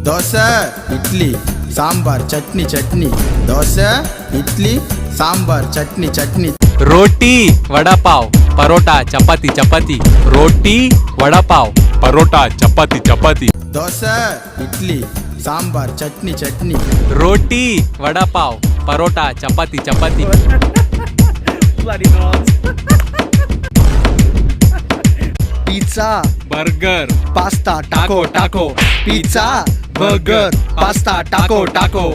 Dosa idli sambar chutney chutney dosa idli sambar chutney chutney roti vada pav parotta chapati chapati roti vada pav parotta chapati chapati dosa idli sambar chutney chutney roti vada pav parotta chapati chapati Bloody dogs. Pizza, burger pasta, taco, taco. Pizza, burger, pasta, taco, taco.